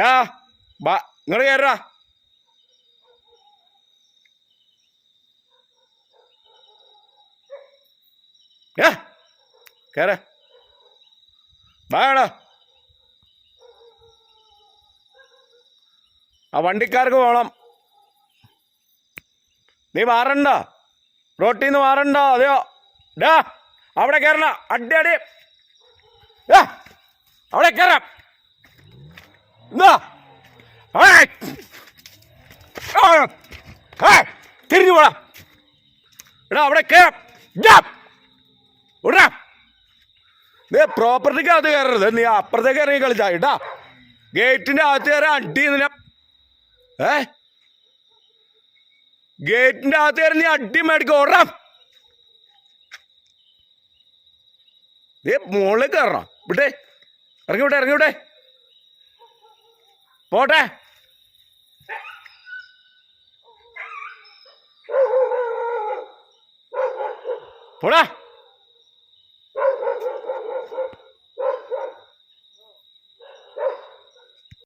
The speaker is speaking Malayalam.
ഡാ ബാ ഇങ്ങോട്ട് കയറാ. കയറ ബാടാ. ആ വണ്ടിക്കാർക്ക് പോകണം. നീ മാറണ്ട, റോട്ടിൽ നിന്ന് മാറണ്ട. അതെയോ ഡാ അവിടെ കയറണ. അടി അടി അവിടെ കയറാം. എന്താ തിരിഞ്ഞു പോടാ. എടാ അവിടെ കയറാം. വിടാ. നീ പ്രോപ്പർട്ടിക്ക് അകത്ത് കയറരുത്. നീ അപ്പുറത്തേക്ക് ഇറങ്ങി കളിച്ചാ കേട്ടാ. ഗേറ്റിന്റെ അകത്ത് കയറാൻ അടി നിന്നെ. ഗേറ്റിന്റെ അകത്ത് കയറി നീ അടി മേടിക്കും. ഓടാം. നീ മുകളിൽ കയറണം. വിട്ടേ, ഇറങ്ങി വിട്ടെ, ഇറങ്ങി വിട്ടെ. പോട്ടെ. പോടാ.